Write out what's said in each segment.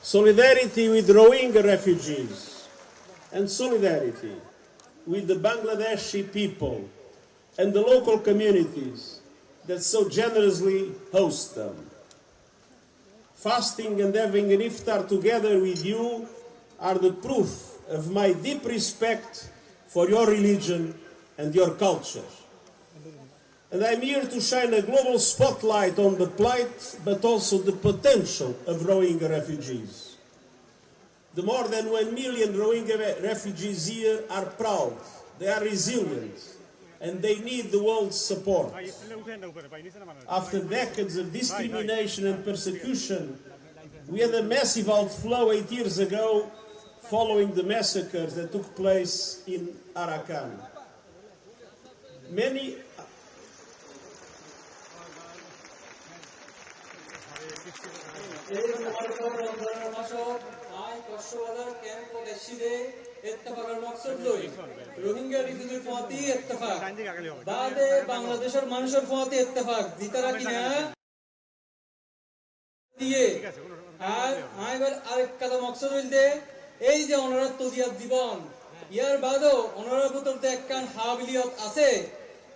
Solidarity with Rohingya refugees and solidarity with the Bangladeshi people and the local communities that so generously host them. Fasting and having an iftar together with you are the proof of my deep respect for your religion and your culture. And I'm here to shine a global spotlight on the plight, but also the potential of Rohingya refugees. The more than 1 million Rohingya refugees here are proud, they are resilient, and they need the world's support. After decades of discrimination and persecution, we had a massive outflow 8 years ago following the massacres that took place in Arakan. Many Rohingya রিফিউজির ফতি Ittefaq বাদে বাংলাদেশের মানুষের ফতি ইত্তেফাক জিতারা কিনা দিয়ে আর আইবার আরেক কথা মকসদ হইলতে এই যে ওনারা তজিয়াত জীবন ইয়ার বাদেও ওনারা ভিতরতে একখান হাবিলিয়ত আছে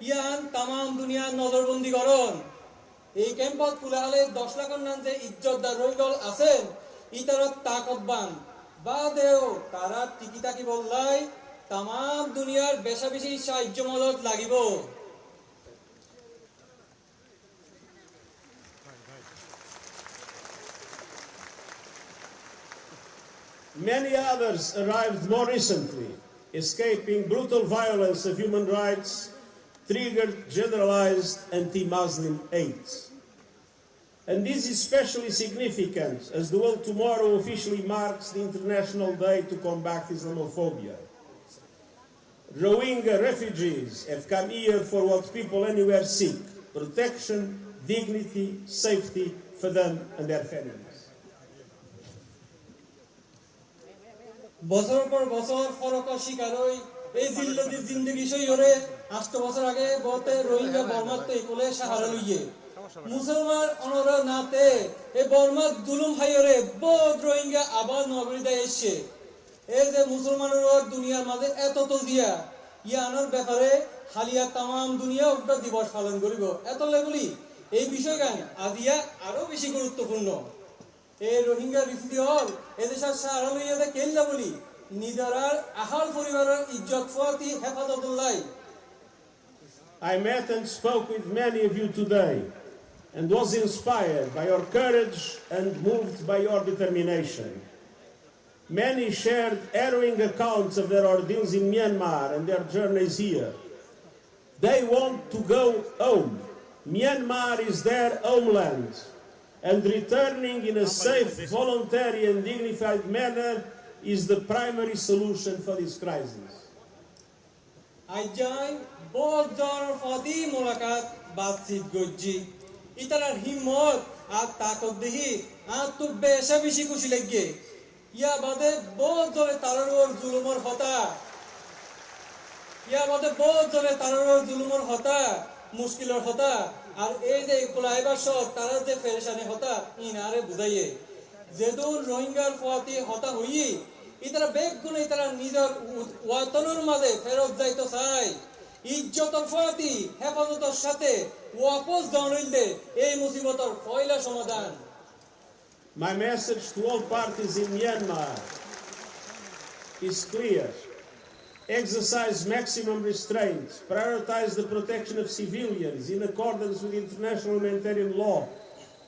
ইয়ান তামাম দুনিয়ার নজরবন্দি করন এই ক্যাম্পত কুলাহালে 10 লাখের নাম যে ইজ্জতদার রোহিঙ্গল আছেন ইতারা তাকতবান বাদেও তারা টিকিটাকি বললাই তামাম দুনিয়ার বেশা বেশি সাহায্য মদত লাগিব Many others arrived more recently, escaping brutal violence of human rights, triggered generalized anti-Muslim hate. And this is especially significant as the world tomorrow officially marks the International Day to combat Islamophobia. Rohingya refugees have come here for what people anywhere seek: protection, dignity, safety for them and their families. বছর পর বছর ফরক শিকার হই এই জিল্লতির জিন্দেগি সইরে 8 বছর আগে বতে রোহিঙ্গা বর্মাতে কোলে সাহারা লইয়ে মুসলমান অনরা নাতে এই বর্মা জুলুম হাইরে বহুত রোহিঙ্গা আবার নগরীতে এসে এই যে মুসলমানের দুনিয়ার মাঝে এত তজিয়া ইয়ানোর ব্যাপারে হালিয়া তামাম দুনিয়া একটা দিবস পালন করিব এত লেগুলি এই বিষয়গান আজিয়া আরো বেশি গুরুত্বপূর্ণ এই রোহিঙ্গা রিফিউজি হল এদেশের সাহারা লইয়া কেল্লা বলি নিজেরার আহাল পরিবারের ইজ্জত ফতি হেফাজতুল্লাহ I met and spoke with many of you today and was inspired by your courage and moved by your determination. Many shared harrowing accounts of their ordeals in Myanmar and their journeys here. They want to go home. Myanmar is their homeland, and returning in a safe, voluntary and dignified manner is the primary solution for this crisis. I join both donor for the mulakat batsit gojji itarar himmot আর তাকত দেহি আর তো বেশা বেশি খুশি লাগে ইয়া বাদে বহুত জোরে তারার জুলুমর হতা ইয়া বাদে বহুত জোরে তারার জুলুমর হতা মুশকিলর হতা আর এই যে কোলাইবার সব তারা যে পেরেশানি হতা ইনারে বুঝাইয়ে যেহেতু রোহিঙ্গার ফতি হতা হই ইতারা বেগুন ইতারা নিজের ওয়াতনের মাঝে ফেরত যাইতে চাই ইজ্জতর ফতি হেফাজতের সাথে ওয়াপস জানাইলে এই মুসিবতর পয়লা সমাধান My message to all parties in Myanmar is clear. Exercise maximum restraint, prioritize the protection of civilians in accordance with international humanitarian law,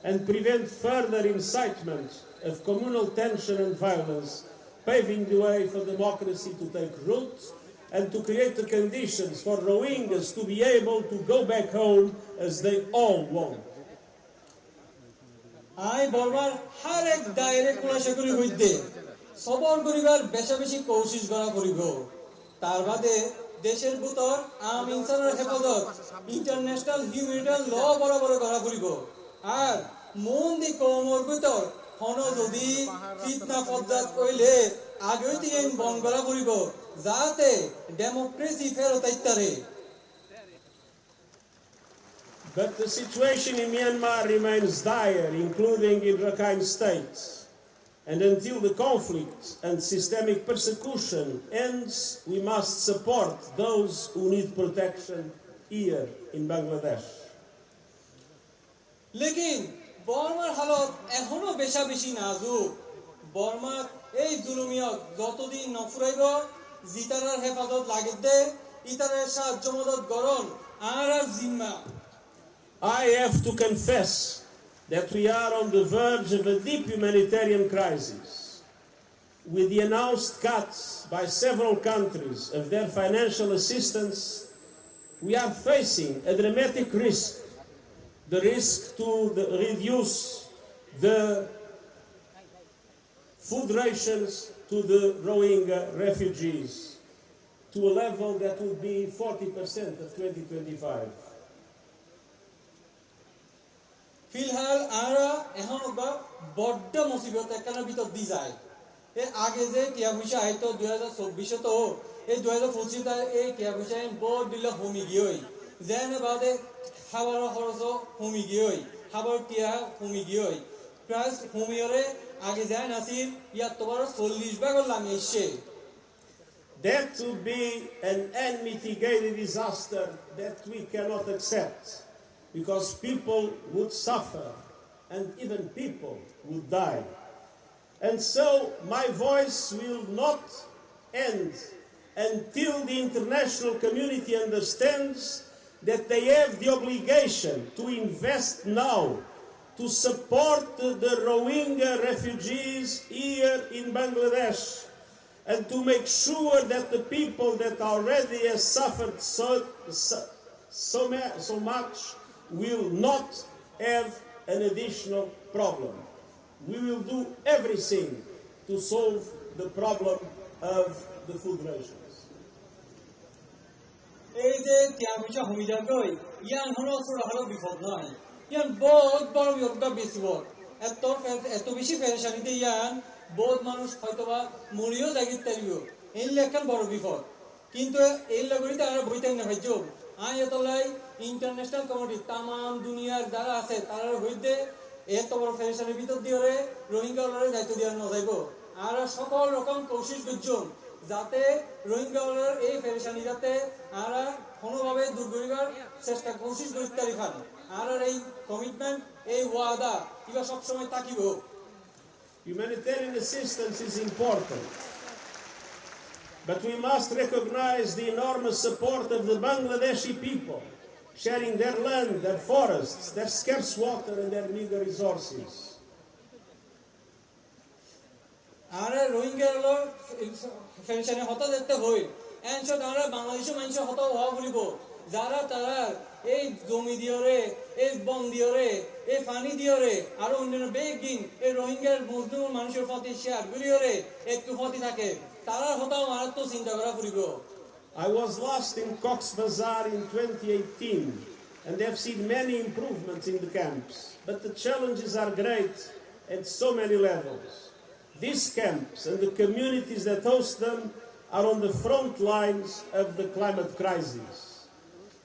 and prevent further incitement of communal tension and violence, paving the way for democracy to take root and to create the conditions for Rohingyas to be able to go back home as they all want. I বলবার হর এক দায়রে কোলাশে করি হইতে সবর করিবার বেশা বেশি কোশিশ করা করিব তার বাদে দেশের ভিতর আম ইনসানের হেফাজত ইন্টারন্যাশনাল হিউম্যানিটারিয়ান ল বরাবর করা করিব আর মন দি কমর ভিতর হন যদি ফিতনা ফজ্জাত কইলে আগেই থেকে বন্ধ করা করিব যাতে ডেমোক্রেসি ফেরত আইতারে But the situation in Myanmar remains dire, including in Rakhine State. And until the conflict and systemic persecution ends, we must support those who need protection here in Bangladesh. लेकिन বর্মার হালত এখনো বেশি নাজুক বর্মা এই জুলুমিয়ত যতদিন নফুরাইব জিতারার হেফাজত লাগিত দে ইতারের সাহায্য মদত গরণ আর জিম্মা I have to confess that we are on the verge of a deep humanitarian crisis. With the announced cuts by several countries of their financial assistance, we are facing a dramatic risk. The risk to reduce the food rations to the Rohingya refugees to a level that would be 40% of 2025. ফিলহাল আরা এখন বড্ড মুসিবত একখানের ভিতর দি যায় এর আগে যে টিয়া পয়সা হয়তো 2024 তো এই 2025 এই টিয়া পয়সা বড় দিলে কমি গিয়ে যেনে বাদে খাবার খরচ কমি গিয়ে খাবার টিয়া কমি গিয়ে প্রায় কমিয়রে আগে যায় নাসির ইয়া তোমার 40 ভাগ লামি এসে That would be an unmitigated disaster that we cannot accept, because people would suffer and even people would die. And so my voice will not end until the international community understands that they have the obligation to invest now to support the Rohingya refugees here in Bangladesh, and to make sure that the people that already have suffered so much will not have an additional problem. We will do everything to solve the problem of the food rations. এই যে ত্যাগিচা হমিজা কই ইয়ান হলো ছোড়া হলো বিপদ নয় ইয়ান বহুত বড় বিপদ বেশি বড় এত বেশি পেরেশানিতে ইয়ান বহুত মানুষ হয়তোবা মরিও জাগিত তারিও এই লেখান বড় বিপদ কিন্তু এই লগরিতে আর বইতাই না ভাইজো আই এতলাই ইন্টারন্যাশনাল কমিটি তাম দুনিয়ার যারা আছে তারা হইতে এত বড় পেরেশানির ভিতর দিয়ে রোহিঙ্গালরে দায়িত্ব দেওয়া না যাইব আর সকল রকম কোশিশ করছেন যাতে রোহিঙ্গালর এই পেরেশানি যাতে আর কোনোভাবে দূর করিবার চেষ্টা কোশিশ করতে পারি আর এই কমিটমেন্ট এই ওয়াদা এগুলো সবসময় থাকিব Humanitarian assistance is important, but we must recognize the enormous support of the Bangladeshi people, sharing their land, their forests, their scarce water and their meager resources. আর রোহিঙ্গালর পেরেশানি হতা দেখতে হই এনশো তারা বাংলাদেশের মানুষ হতা হওয়া বলিব যারা তারা এই জমি দিয়রে এই বন দিয়রে এই পানি দিয়রে আর অন্যান্য বেগিন এই রোহিঙ্গার মুসলিম মানুষের প্রতি শেয়ার করিয়রে একটু প্রতি থাকে তারা হতাও মারাত্মক চিন্তা করা পড়িব I was last in Cox's Bazar in 2018 and have seen many improvements in the camps, but the challenges are great at so many levels. These camps and the communities that host them are on the front lines of the climate crisis.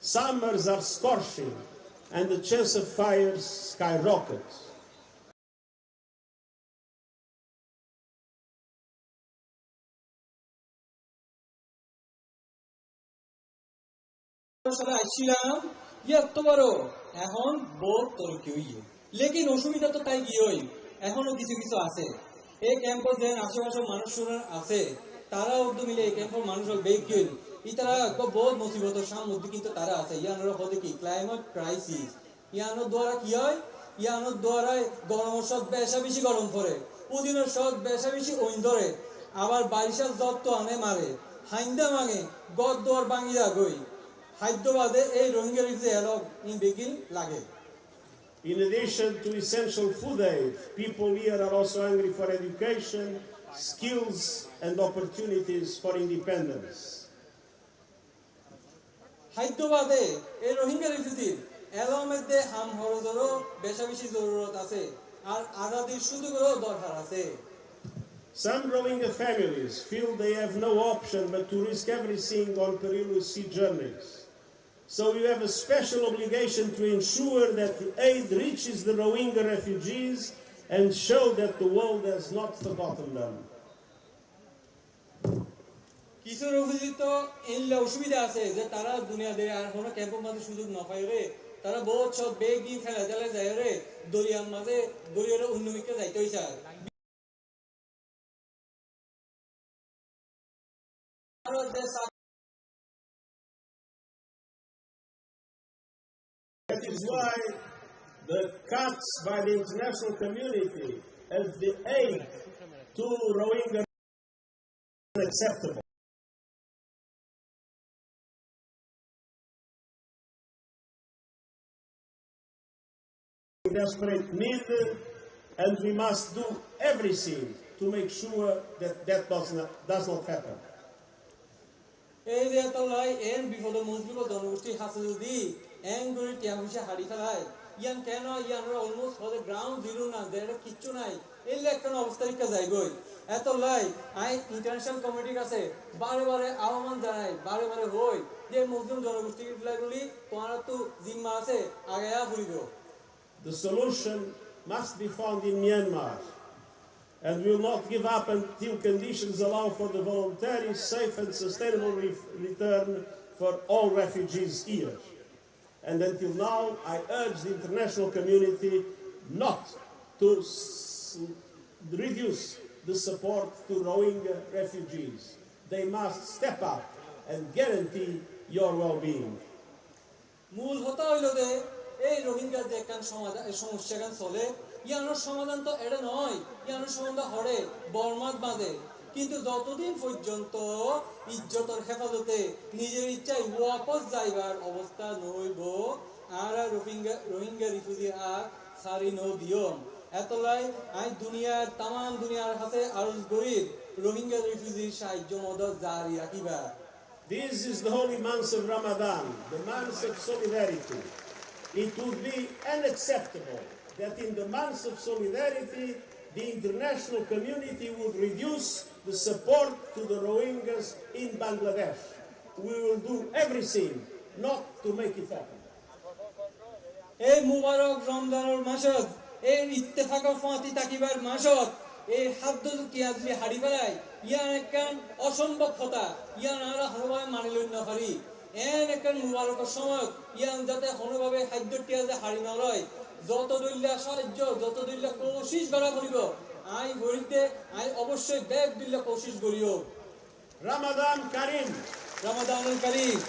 Summers are scorching and the chance of fires skyrockets. এখন বহুত তরকি হইয়ে লেকিন অসুবিধা তো তাই গিয়ে এখনো কিছু কিছু আছে এই ক্যাম্পে যে আশেপাশের মানুষরা আছে তারা উদ্যোগ মিলে এই ক্যাম্পের মানুষের বেগ গিয়ে ইতারা বহুত মুসিবতের সামনে কিন্তু তারা আছে ইয়ানোর হতে কি ক্লাইমেট ক্রাইসিস ইয়ানোর দ্বারা কি হয় ইয়ানোর দ্বারা গরমের সব বেশি গরম পড়ে পুদিনের সব বেশি ওইন ধরে আবার বারিশার যত আনে মারে হাইন্দা মাঙে গদ দোয়ার বাঙিয়া গই হায়দ্রাবাদে এই রোহিঙ্গা রিফিউজি এলক ইন বেগিন লাগে In addition to essential food aid, people here are also hungry for education, skills and opportunities for independence. হায়দ্রাবাদে এই রোহিঙ্গা রিফিউজি এলর মধ্যে হাম হরজরও বেশি জরুরত আছে আর আজাদির সুযোগেরও দরকার আছে Some Rohingya families feel they have no option but to risk everything on perilous sea journeys. So you have a special obligation to ensure that the aid reaches the Rohingya refugees and show that the world has not forgotten them. কিছু রফিজি তো এলে অসুবিধা আছে যে তারা দুনিয়াতে আর কোনো ক্যাম্পের মাঝে সুযোগ না পাই রে তারা বহুত সব বেগি ফেলা দিলে যায় রে দরিয়ার মাঝে দরিয়ার উন্নমিকে যাইতে হইছে That is why the cuts by the international community of the aid to Rohingya are unacceptable. We desperate need, and we must do everything to make sure that that does not happen. এই যে তলাই N বিপদ মুসলিম জনগোষ্ঠী হাসে যদি N করে টিয়া পয়সা হারি ফেলায় ইয়ান কেন ইয়ানরা almost for the ground zero না দেড় কিচ্ছু নাই এই একটা অবস্থা রিকা যায় গই এত লাই আই ইন্টারন্যাশনাল কমিটির কাছে বারে বারে আহ্বান জানাই বারে বারে হই যে মুসলিম জনগোষ্ঠী গুলি তোমার তো জিম্মা আছে আগায়া ফুরিব The solution must be found in Myanmar, and we will not give up until conditions allow for the voluntary, safe and sustainable return for all refugees here. And until now, I urge the international community not to reduce the support to Rohingya refugees. They must step up and guarantee your well-being. মূল হতা হইল যে এই রোহিঙ্গার যে একখান সমস্যা গান চলে ইয়ানোর সমাধান তো এটা নয় ইয়ানোর সমাধান হরে বর্মাত বাঁধে কিন্তু যতদিন পর্যন্ত ইজ্জতের হেফাজতে নিজের ইচ্ছায় ওয়াপস যাইবার অবস্থা নইব আর রোহিঙ্গা রিফিউজি আর সারি নো দিয়ম এতলাই আই দুনিয়ার তাম দুনিয়ার হাতে আরজ গরিব রোহিঙ্গা রিফিউজির সাহায্য মদত জারি রাখিবা This is the holy month of Ramadan, the month of solidarity. It would be unacceptable that in the month of solidarity, the international community would reduce the support to the Rohingyas in Bangladesh. We will do everything not to make it happen. এই মুবারক রমজানের মাসত এই Ittefaq Fati তাকিবার মাসত এই হাদ্দ কিয়াজলি হাড়ি বেলায় ইয়ান একখান অসম্ভব কথা ইয়ান আমরা হরভাবে মানি লই না পারি এন একখান মুবারকের সময় ইয়ান যাতে কোনোভাবে খাদ্য টিয়াজে হাড়ি না লয় যত দৈল্যা সাহায্য যত দৈল্যা কোশিশ করা করিব আই গরিতে আই অবশ্যই ব্যাগ দিল্লা কোশিশ করিও Ramadan Karim. রমাদানুল কারীম